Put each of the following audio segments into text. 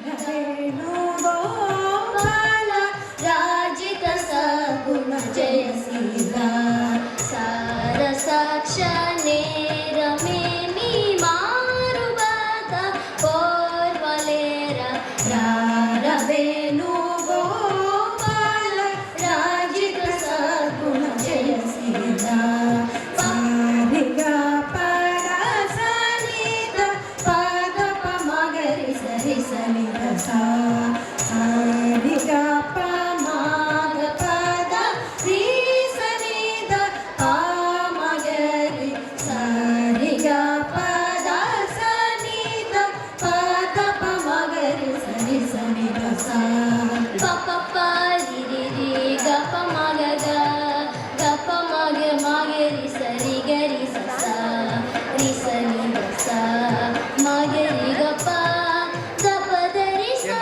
वेणुगोपाल राजित सगुण जयशील सारसाक्षने रमेमि मारुबत कोर्वलेर वेणुगोपाल राजित सगुण जयशील सारिगा पद सनिध पद पमगरि सरि सनिध सा सारिगा पमग पद रि सनिध पमगरि सारिगा पद सनिध पद पमगरि सरि सनिध सा प प रि रि रि ग प मग ग ग प मग मग रि सरि ग रि स सा रि सनि ग सा मग रि ग प द प द रि सा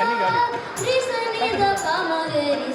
रि सनि द प मग रि